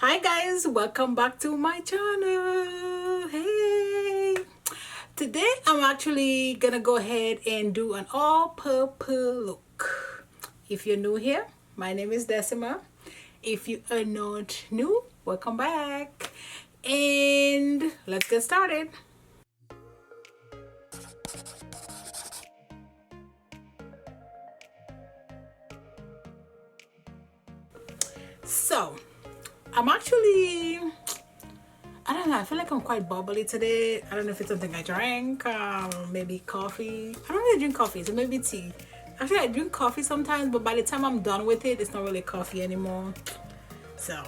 Hi guys, welcome back to my channel. Hey, today I'm actually gonna go ahead and do an all purple look. If you're new here, my name is Decima. If you are not new, welcome back, and let's get started. So I'm actually, I don't know, I feel like I'm quite bubbly today. I don't know if it's something I drank, maybe coffee. I don't really drink coffee, so maybe tea. Actually, I drink coffee sometimes, but by the time I'm done with it, it's not really coffee anymore. So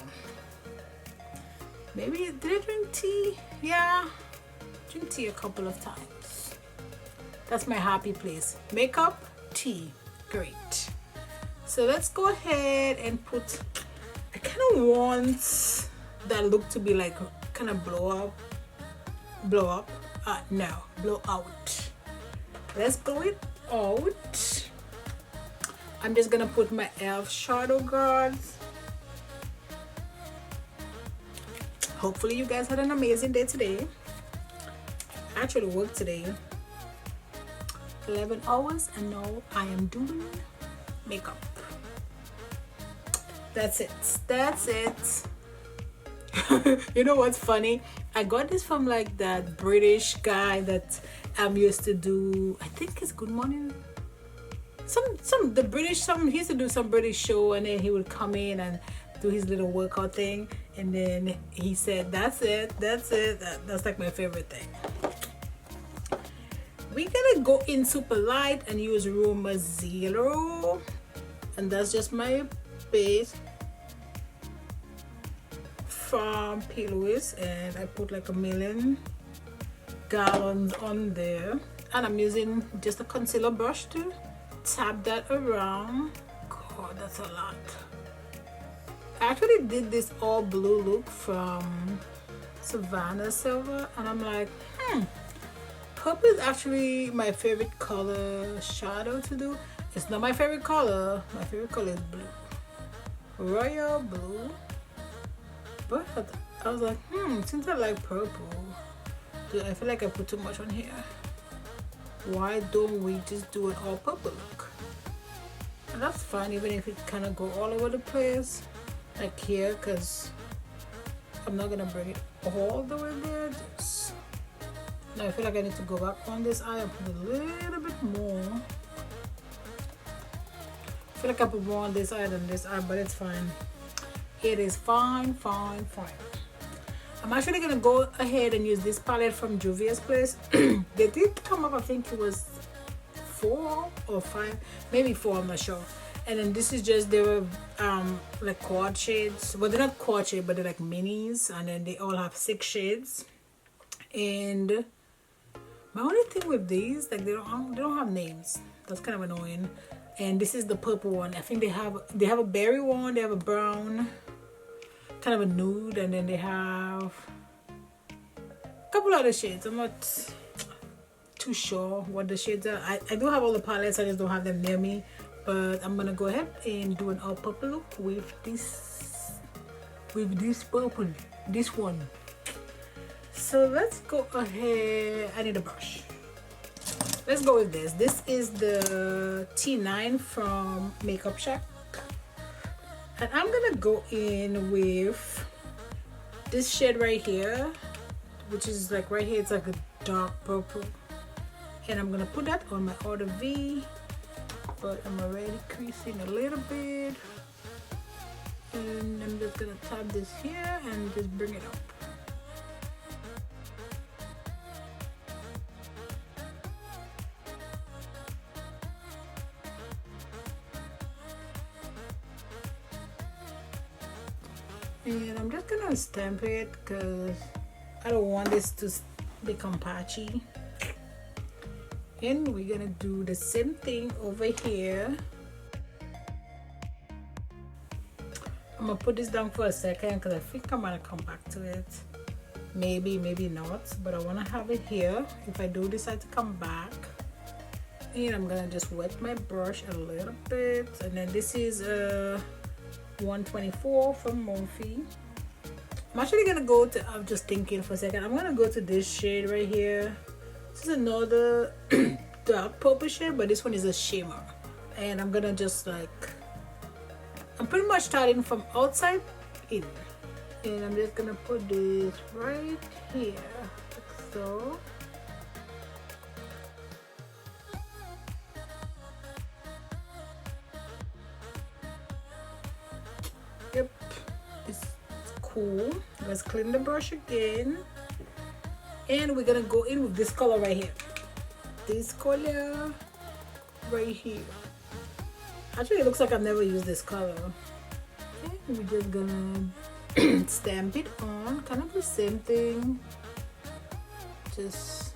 maybe, did I drink tea? Yeah, drink tea a couple of times. That's my happy place. Makeup, tea, great. So let's go ahead and put, I kind of want that look to be like kind of blow up, no, blow out. Let's blow it out. I'm just gonna put my e.l.f. shadow guards. Hopefully you guys had an amazing day today. I actually worked today 11 hours and now I am doing makeup. That's it. You know what's funny? I got this from like that British guy that I'm used to do, I think it's Good Morning, he used to do some British show, and then he would come in and do his little workout thing, and then he said that's it. That's like my favorite thing. We're gonna go in super light and use room 0, and that's just my base from P.Louise, and I put like 1,000,000 gallons on there, and I'm using just a concealer brush to tap that around. God, that's a lot. I actually did this all blue look from Savannah Silver, and I'm like, purple is actually my favorite color shadow to do. It's not my favorite color. My favorite color is blue, royal blue. But I was like, since I like purple, I feel like I put too much on here. Why don't we just do an all purple look? And that's fine, even if it kind of go all over the place, like here, because I'm not gonna bring it all the way there. Just now I feel like I need to go back on this eye and put a little bit more. I feel like I put more on this eye than this eye, but it's fine. It is fine. I'm actually gonna go ahead and use this palette from Juvia'S place. They did come up, I think it was 4 or 5, maybe 4, I'm not sure. And then this is just, they were like quad shades. Well, they're not quad shades, but they're like minis, and then they all have 6 shades. And my only thing with these, like they don't have names. That's kind of annoying. And this is the purple one. I think they have a berry one, they have a brown, kind of a nude, and then they have a couple other shades. I'm not too sure what the shades are. I do have all the palettes, I just don't have them near me. But I'm gonna go ahead and do an all purple look with this purple, this one. So let's go ahead. I need a brush. Let's go with this. This is the T9 from Makeup Shack. And I'm gonna go in with this shade right here, which is like right here, it's like a dark purple. And I'm gonna put that on my outer V, but I'm already creasing a little bit. And I'm just gonna tap this here and just bring it up. And I'm just gonna stamp it because I don't want this to become patchy. And we're gonna do the same thing over here. I'm gonna put this down for a second because I think I'm gonna come back to it. Maybe not, but I wanna have it here if I do decide to come back. And I'm gonna just wet my brush a little bit. And then this is 124 from Morphe. I'm actually gonna go to, I'm just thinking for a second, I'm gonna go to this shade right here. This is another dark purple shade, but this one is a shimmer. And I'm gonna just like, I'm pretty much starting from outside in. And I'm just gonna put this right here, like so. Yep, this is cool. Let's clean the brush again. And we're gonna go in with this color right here. This color right here. Actually, it looks like I've never used this color. Okay, we're just gonna stamp it on. Kind of the same thing. Just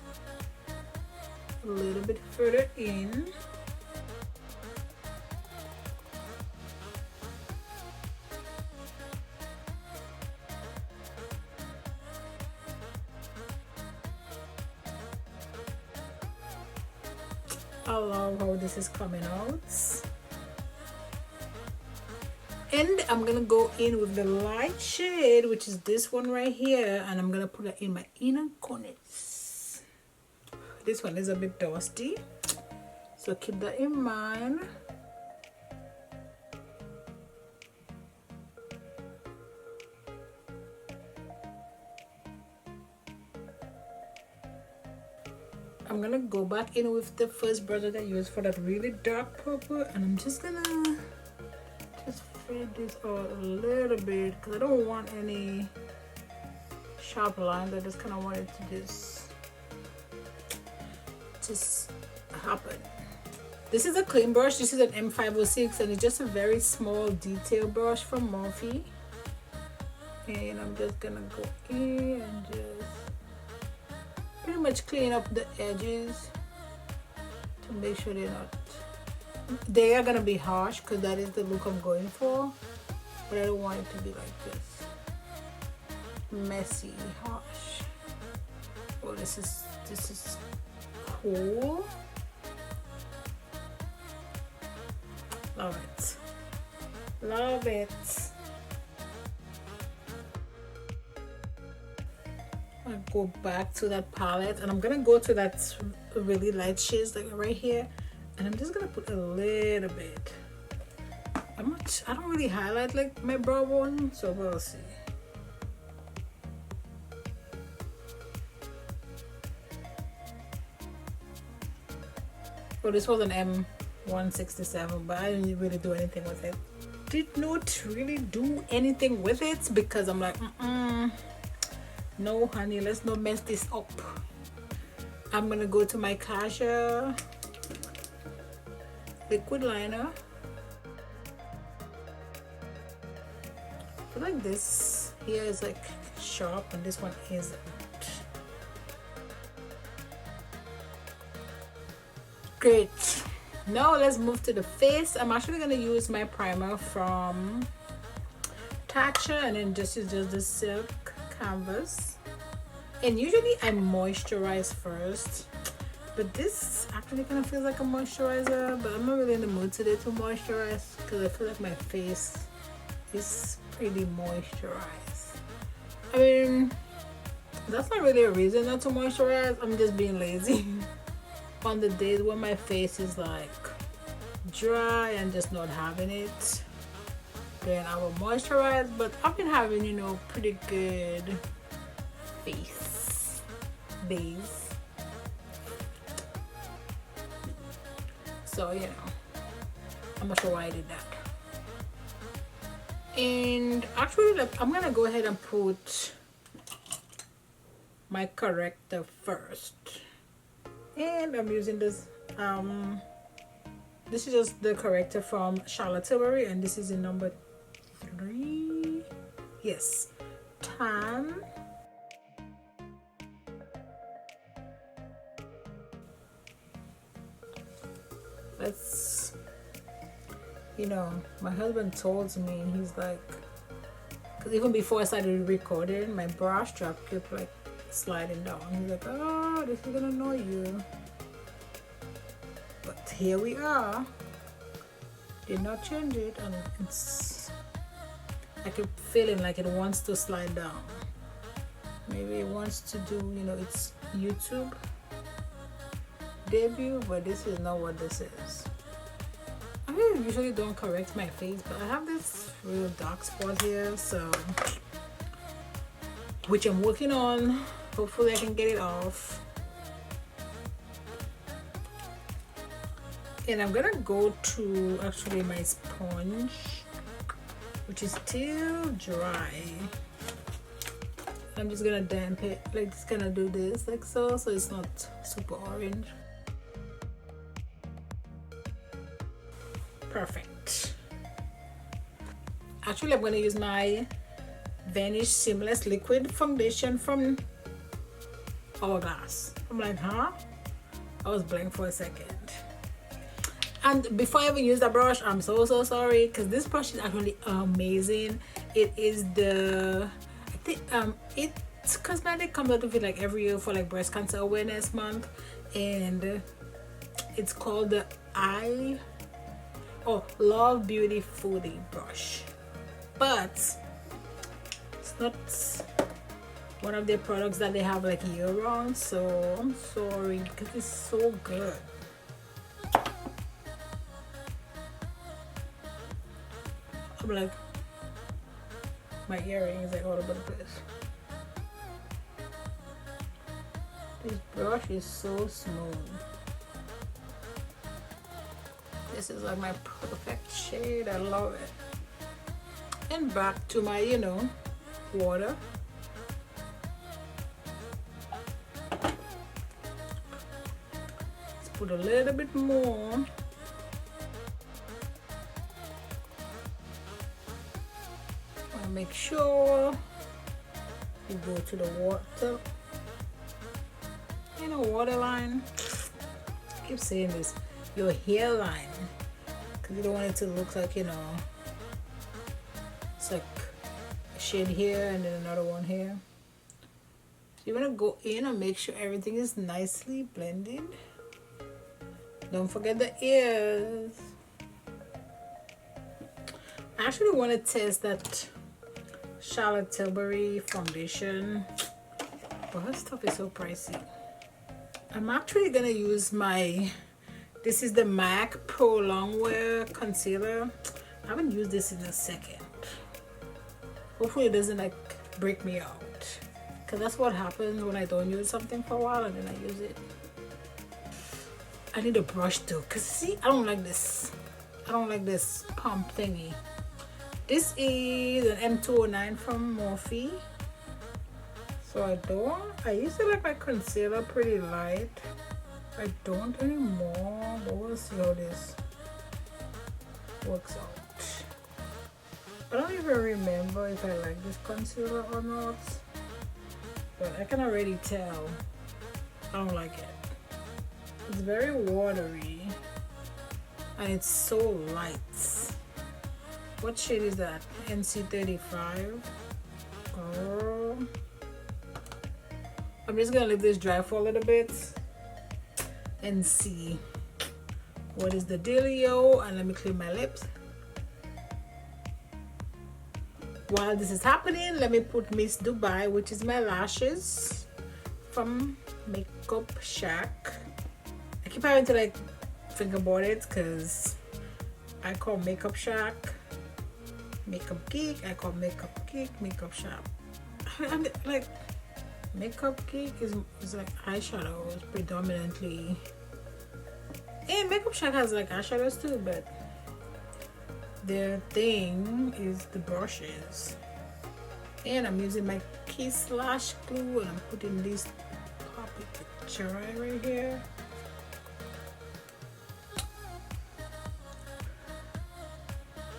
a little bit further in. I love how this is coming out. And I'm gonna go in with the light shade, which is this one right here, and I'm gonna put it in my inner corners. This one is a bit dusty, so keep that in mind. I'm gonna go back in with the first brush that I used for that really dark purple, and I'm just gonna just fade this out a little bit because I don't want any sharp lines. I just kind of want it to just happen. This is a clean brush. This is an M506, and it's just a very small detail brush from Morphe. And I'm just gonna go in and just pretty much clean up the edges to make sure they are gonna be harsh because that is the look I'm going for, but I don't want it to be like this messy harsh. Oh, this is cool. Love it, love it. I go back to that palette, and I'm gonna go to that really light shades like right here, and I'm just gonna put a little bit. I don't really highlight like my brow bone, so we'll see. So this was an M167, but I didn't really do anything with it. Did not really do anything with it because I'm like, no honey, let's not mess this up. I'm gonna go to my Kaja liquid liner. I feel like this here is like sharp and this one isn't. Great. Now let's move to the face. I'm actually gonna use my primer from Tati, and then just use the silk canvas. And usually I moisturize first, but this actually kind of feels like a moisturizer, but I'm not really in the mood today to moisturize because I feel like my face is pretty moisturized. I mean, that's not really a reason not to moisturize. I'm just being lazy. On the days when my face is like dry and just not having it, then I will moisturize, but I've been having, you know, pretty good face base, so you know, I'm not sure why I did that. And actually, like, I'm gonna go ahead and put my corrector first, and I'm using this this is just the corrector from Charlotte Tilbury, and this is in number 3. Yes, tan. Let's, you know, my husband told me, he's like, because even before I started recording, my brush strap kept like sliding down. He's like, oh, this is gonna annoy you. But here we are. Did not change it, and I keep feeling like it wants to slide down. Maybe it wants to do, you know, its YouTube debut, but this is not what this is. I really usually don't correct my face, but I have this real dark spot here, so which I'm working on. Hopefully I can get it off. And I'm gonna go to actually my sponge, which is still dry. I'm just gonna damp it, like just gonna do this like so it's not super orange. Perfect. Actually, I'm gonna use my Vanish Seamless Liquid Foundation from Hourglass. I'm like, huh? I was blank for a second. And before I even use the brush, I'm so sorry, because this brush is actually amazing. It is the, I think it's cosmetic, comes out of it like every year for like breast cancer awareness month, and it's called the Love Beautiful brush, but it's not one of their products that they have like year round, so I'm sorry because it's so good. I'm like, my earrings like all over the place. This brush is so smooth. This is like my perfect shade. I love it. And back to my, you know, water. Let's put a little bit more. Make sure you go to the water, you know, waterline. I keep saying this, your hairline, because you don't want it to look like, you know, it's like a shade here and then another one here. So you want to go in and make sure everything is nicely blended. Don't forget the ears. I actually want to test that Charlotte Tilbury foundation, but her stuff is so pricey. I'm actually gonna use my, this is the MAC Pro Longwear Concealer. I haven't used this in a second. Hopefully it doesn't like break me out, because that's what happens when I don't use something for a while and then I use it. I need a brush too, because see, I don't like this pump thingy. This is an M209 from Morphe. So I used to like my concealer pretty light. I don't anymore, but we'll see how this works out. I don't even remember if I like this concealer or not, but I can already tell I don't like it. It's very watery and it's so light. What shade is that? NC35. Girl. I'm just gonna let this dry for a little bit and see what is the dealio. And let me clean my lips. While this is happening, let me put Miss Dubai, which is my lashes from Makeup Shack. I keep having to like think about it because I call Makeup Shack Makeup Geek, I call Makeup Geek Makeup Shack. I'm like, Makeup Geek is like eyeshadows predominantly, and Makeup Shack has like eyeshadows too, but their thing is the brushes. And I'm using my Kiss Lash Glue and I'm putting this poppy picture right here.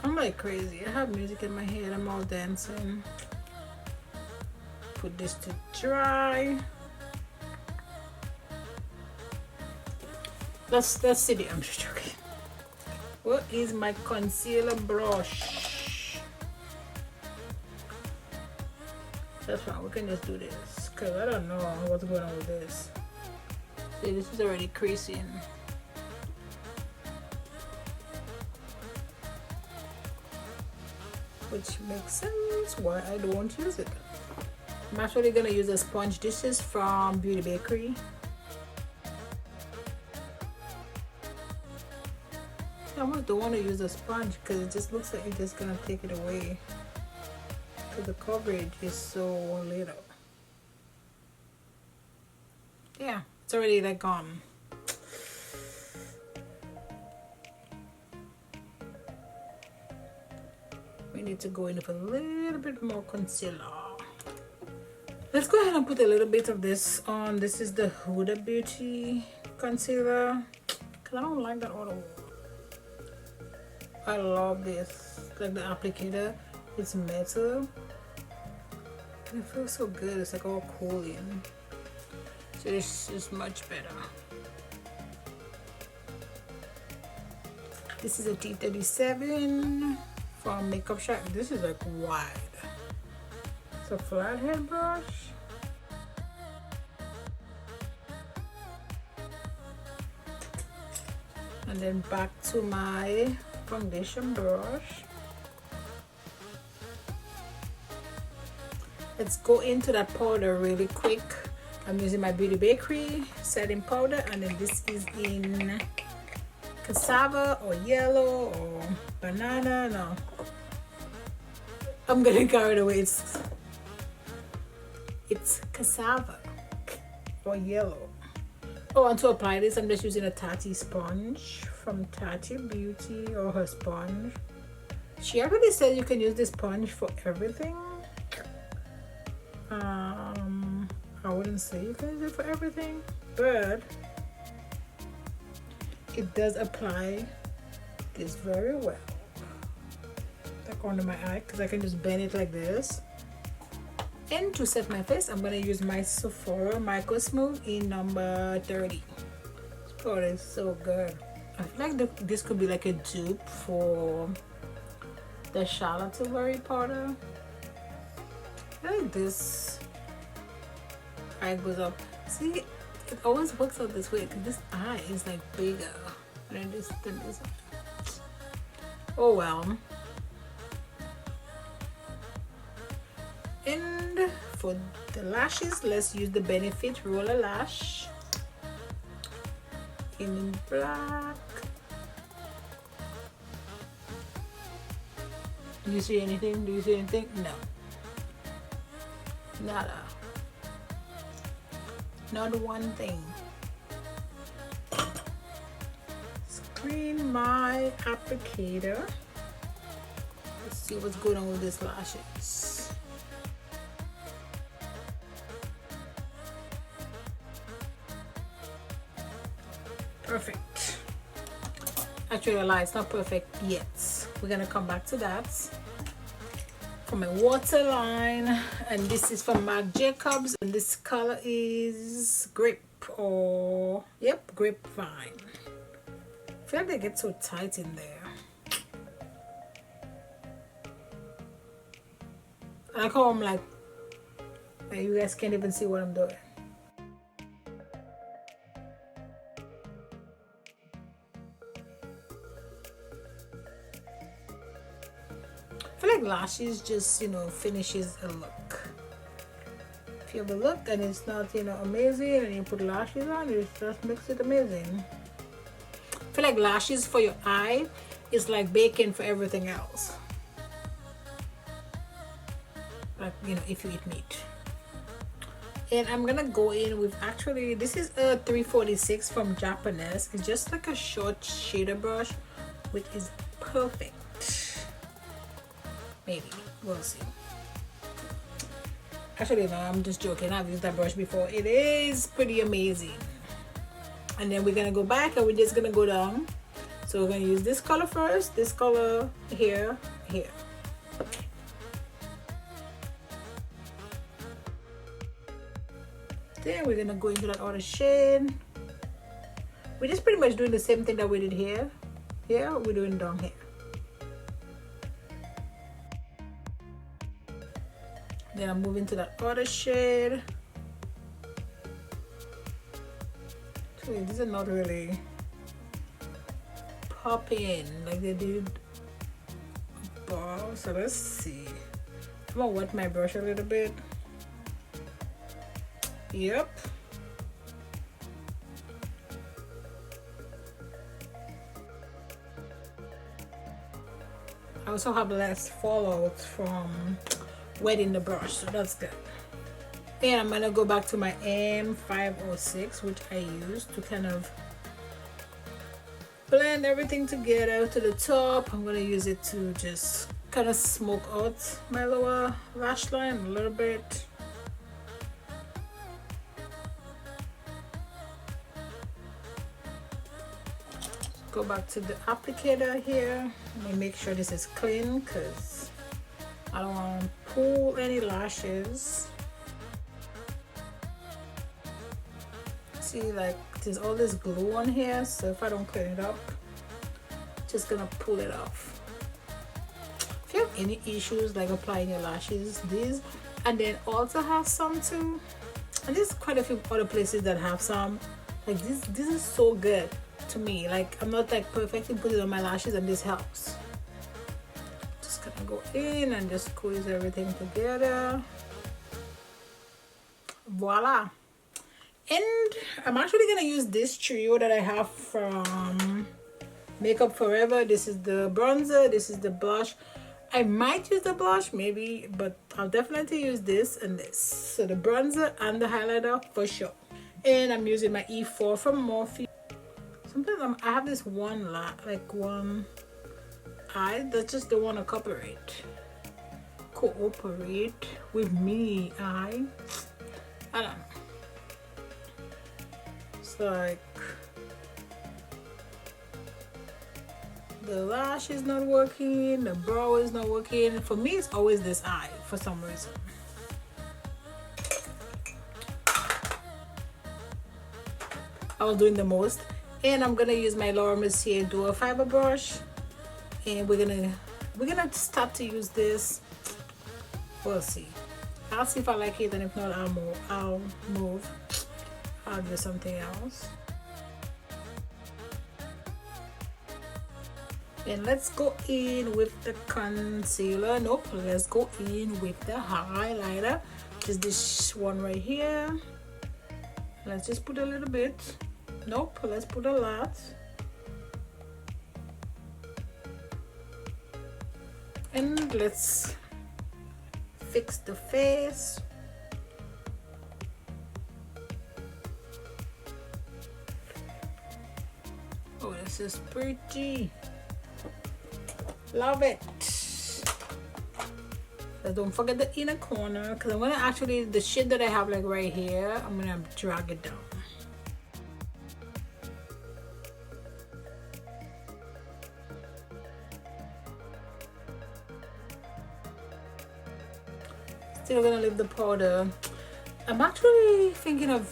I'm like crazy. I have music in my head. I'm all dancing. Put this to dry. Let's see the, I'm just joking. What is my concealer brush? That's fine. We can just do this because I don't know what's going on with this. See, this is already creasing. which makes sense why I don't use it. I'm actually gonna use a sponge. This is from Bakerie. I almost don't want to use a sponge because it just looks like it's just gonna take it away, because the coverage is so little. Yeah, it's already like gone. We need to go in with a little bit more concealer. Let's go ahead and put a little bit of this on. This is the Huda Beauty concealer, because I don't like that other. I love this, like the applicator. It's metal and it feels so good. It's like all cooling. So this is much better. This is a T37 from Makeup Shack. This is like wide. It's a flathead brush. And then back to my foundation brush. Let's go into that powder really quick. I'm using my Bakerie setting powder, and then this is in cassava or yellow or banana. No, I'm getting carried away. It's cassava or yellow. Oh, and to apply this, I'm just using a Tati sponge from Tati Beauty, or her sponge. She already said you can use this sponge for everything. I wouldn't say you can use it for everything, but it does apply this very well. Like under my eye, because I can just bend it like this. And to set my face, I'm gonna use my Sephora Micro Smooth in number 30. This powder is so good. I feel like this could be like a dupe for the Charlotte Tilbury powder. I feel like this eye goes up. See, it always works out this way, because this eye is like bigger than this eye. Oh well. And for the lashes, let's use the Benefit Roller Lash in black. Do you see anything? Do you see anything? No. Nada. Not one thing. Screen my applicator. Let's see what's going on with these lashes. Perfect. Actually, I lied, it's not perfect yet. We're gonna come back to that. For my waterline, and this is from Marc Jacobs, and this color is grape, or yep, grapevine. I feel like they get so tight in there. I like how I'm like you guys can't even see what I'm doing. I feel like lashes just, finishes a look. If you have a look and it's not, amazing, and you put lashes on, it just makes it amazing. I feel like lashes for your eye is like bacon for everything else. Like, if you eat meat. And I'm gonna go in with, actually, this is a 346 from Japonesque. It's just like a short shader brush, which is perfect. Maybe, we'll see. Actually, no, I'm just joking. I've used that brush before. It is pretty amazing. And then we're gonna go back and we're just gonna go down. So we're gonna use this color first, this color here. Then we're gonna go into that other shade. We're just pretty much doing the same thing that we did here. Here, we're doing down here. Then I'm moving to that other shade. Actually, these are not really popping like they did above. So let's see. I'm gonna wet my brush a little bit. Yep. I also have less fallout from wetting the brush, so that's good. And I'm gonna go back to my M506, which I use to kind of blend everything together to the top. I'm gonna use it to just kind of smoke out my lower lash line a little bit. Go back to the applicator here. Let me make sure this is clean because I don't want to pull any lashes. See, like there's all this glue on here, so if I don't clean it up, just gonna pull it off. If you have any issues like applying your lashes, these, and then also have some too, and there's quite a few other places that have some, like this is so good to me. Like I'm not like perfect in putting on my lashes, and this helps. Just gonna go in and just squeeze everything together. Voila. And I'm actually gonna use this trio that I have from Makeup Forever. This is the bronzer, this is the blush. I might use the blush maybe, but I'll definitely use this and this. So the bronzer and the highlighter for sure. And I'm using my E4 from Morphe. Sometimes I have this one one eye that just don't want to cooperate with me. I don't know. It's like the lash is not working, the brow is not working. For me, it's always this eye for some reason. I was doing the most. And I'm gonna use my Laura Mercier dual fiber brush, and we're gonna start to use this. We'll see. I'll see if I like it, and if not, I'll move. I'll do something else. And let's go in with the concealer. Nope, let's go in with the highlighter, which is this one right here. Let's just put a little bit. Nope, let's put a lot. And let's fix the face. Oh, this is pretty. Love it. So don't forget the inner corner, because I'm gonna actually, the shade that I have like right here, I'm gonna drag it down. Still gonna leave the powder. I'm actually thinking of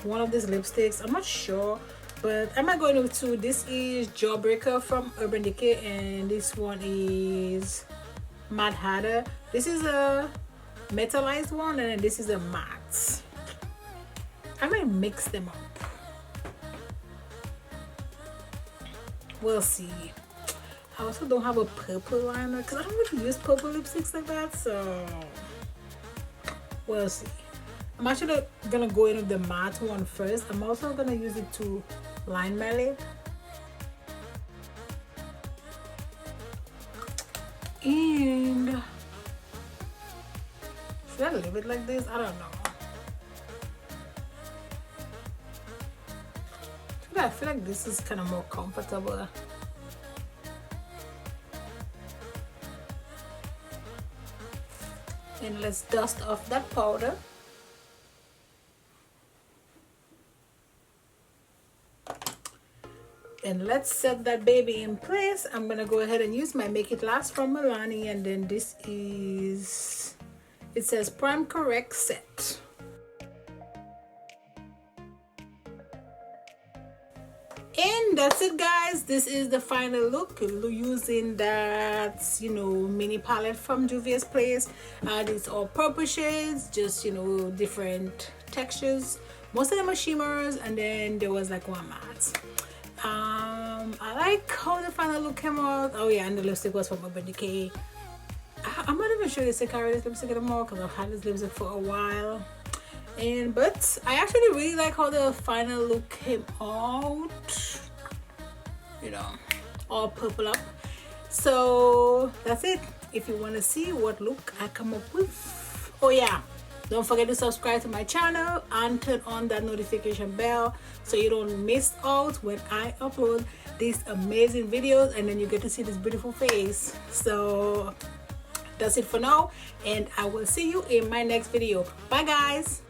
one of these lipsticks. I'm not sure, but am I going to? This is Jawbreaker from Urban Decay, and this one is Mad Hatter. This is a metallized one, and then this is a matte. I might mix them up. We'll see. I also don't have a purple liner because I don't really use purple lipsticks like that, so we'll see. I'm actually gonna go in with the matte one first. I'm also gonna use it to line my lip. And should I leave it like this? I don't know. I feel like this is kind of more comfortable. And let's dust off that powder. And let's set that baby in place. I'm gonna go ahead and use my Make It Last from Milani, and then this is, it says Prime Correct Set. And that's it, guys. This is the final look using that, you know, mini palette from Juvia'S place. It's all purple shades, just, you know, different textures. Most of them are shimmers, and then there was like one matte. I like how the final look came out. Oh yeah, and the lipstick was from Urban Decay. I'm not even sure to carry this lipstick anymore because I've had this lipstick for a while. But I actually really like how the final look came out, you know, all purple up. So that's it. If you want to see what look I come up with, oh yeah, don't forget to subscribe to my channel and turn on that notification bell so you don't miss out when I upload these amazing videos, and then you get to see this beautiful face. So that's it for now, and I will see you in my next video. Bye guys.